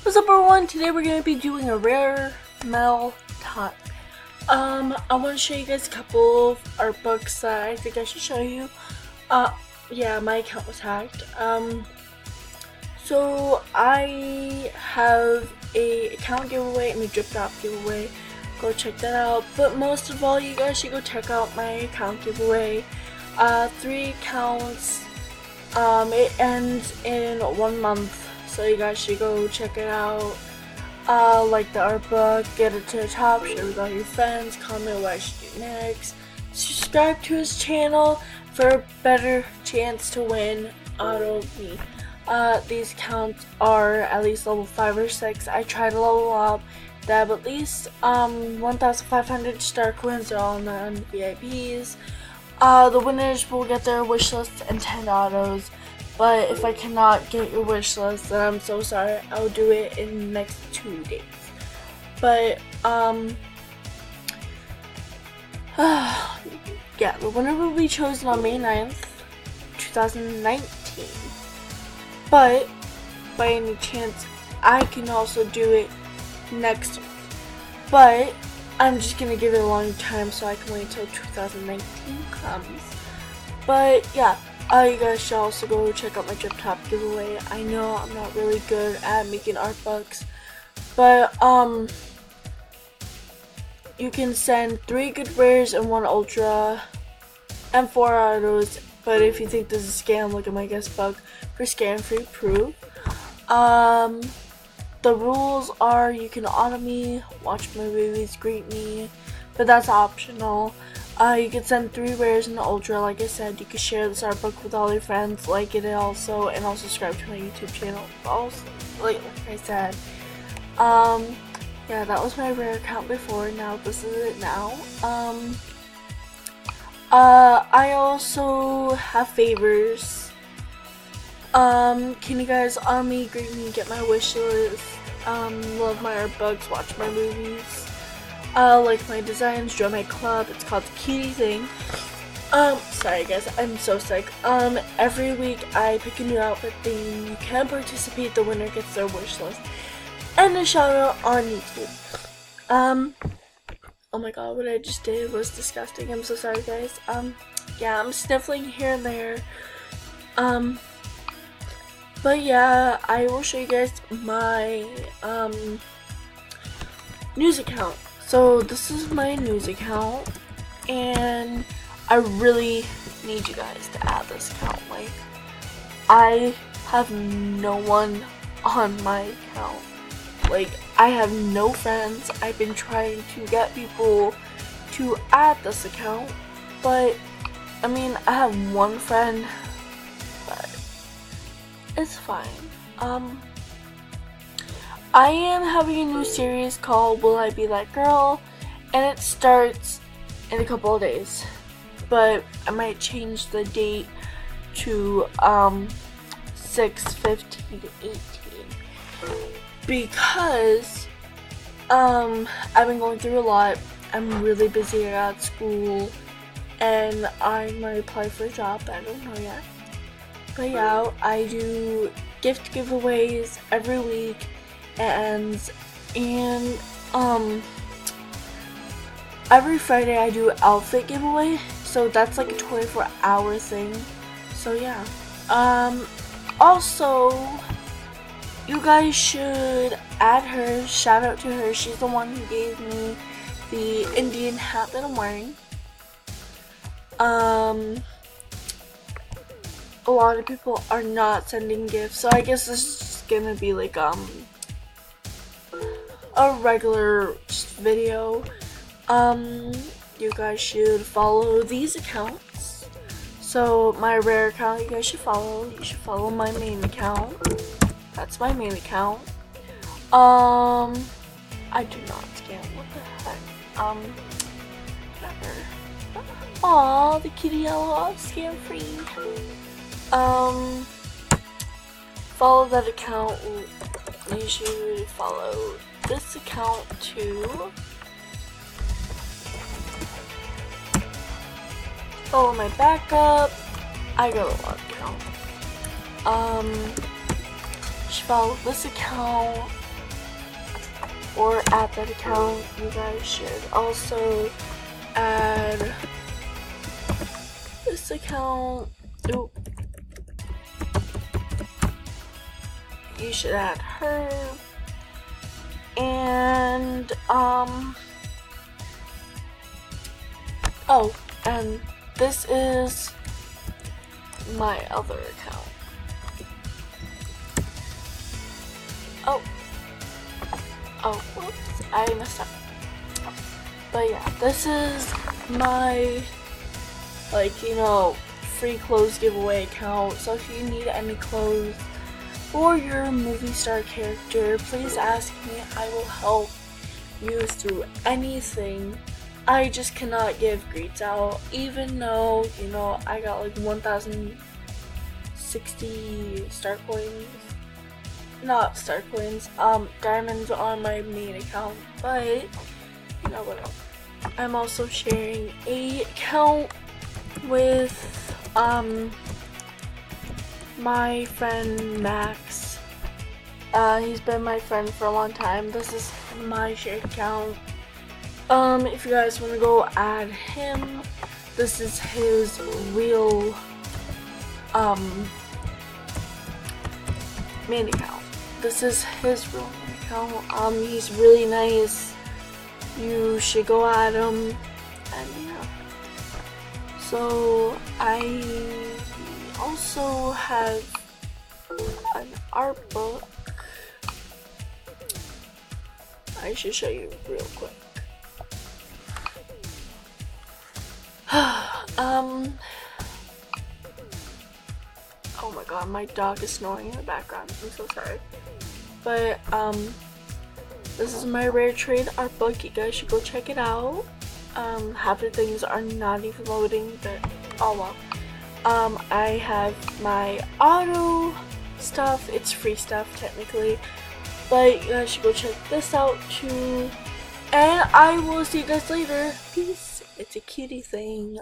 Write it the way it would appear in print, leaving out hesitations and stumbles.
What's up everyone? Today we're going to be doing a rare mail time. I want to show you guys a couple of art books that I think I should show you. Yeah, my account was hacked. So I have a account giveaway and a drip drop giveaway. Go check that out. But most of all, you guys should go check out my account giveaway. 3 accounts. It ends in 1 month. So you guys should go check it out. Like the art book, get it to the top, share with all your friends, comment what I should do next. Subscribe to his channel for a better chance to win auto me. These accounts are at least level 5 or 6. I try to level up. They have at least 1,500 star coins. They're all non-VIPs. The winners will get their wish list and 10 autos. But if I cannot get your wish list, then I'm so sorry. I'll do it in the next 2 days. But yeah, the winner will be chosen on May 9th, 2019. But by any chance, I can also do it next week. But I'm just gonna give it a long time so I can wait until 2019 comes. But yeah. You guys should also go check out my drip top giveaway. I know I'm not really good at making art books, but you can send 3 good rares and 1 ultra and 4 autos. But if you think this is a scam, look at my guest book for scam-free proof. The rules are you can auto me, watch my movies, greet me, but that's optional. You can send 3 rares and an ultra, like I said. You can share this art book with all your friends, like it also, and also subscribe to my YouTube channel. Also, like I said, yeah, that was my rare account before. Now this is it now. I also have favors. Can you guys honor me, greet me, get my wish list, love my art books, watch my movies, like my designs, join my club. It's called the Cutie Thing. Sorry guys, I'm so sick. Every week I pick a new outfit theme. You can participate. The winner gets their wish list and a shout out on YouTube. Oh my god, what I just did was disgusting. I'm so sorry guys. Yeah, I'm sniffling here and there. But yeah, I will show you guys my news account. So this is my news account, and I really need you guys to add this account. Like, I have no one on my account. Like, I have no friends. I've been trying to get people to add this account, but I mean, I have 1 friend, but it's fine. I am having a new series called Will I Be That Girl, and it starts in a couple of days, but I might change the date to 6/15 to 18 because I've been going through a lot. I'm really busy at school, and I might apply for a job. I don't know yet, but yeah, I do gift giveaways every week. And every Friday I do outfit giveaway, so that's like a 24-hour thing. So yeah. Also, you guys should add her. Shout out to her. She's the one who gave me the Indian hat that I'm wearing. A lot of people are not sending gifts, so I guess this is just gonna be like a regular video. You guys should follow these accounts. So my rare account, you guys should follow. You should follow my main account. That's my main account. I do not scam. What the heck? Whatever. Aw, the kitty yellow, scam free. Follow that account. You should follow this account too. Follow my backup. I got a lot of accounts. You should follow this account. or add that account, you guys should also add this account. Oop. You should add her. And oh, and this is my other account. Oh, whoops, I messed up. But yeah, this is my, like, you know, free clothes giveaway account. So if you need any clothes for your movie star character, please ask me. I will help you through anything. I just cannot give greets out, even though, you know, I got like 1,060 star coins. Not star coins, diamonds on my main account, but you know what? I'm also sharing a account with my friend Max. He's been my friend for a long time. This is my shared account. If you guys want to go add him, this is his real main account. This is his real main account. He's really nice. You should go at him, and yeah. So I also have an art book. I should show you real quick. Oh my god, my dog is snoring in the background. I'm so sorry. But this is my rare trade art book. You guys should go check it out. Half the things are not even loading, but oh well. I have my auto stuff. It's free stuff technically, but you guys should go check this out too. And I will see you guys later. Peace. It's a cutie thing.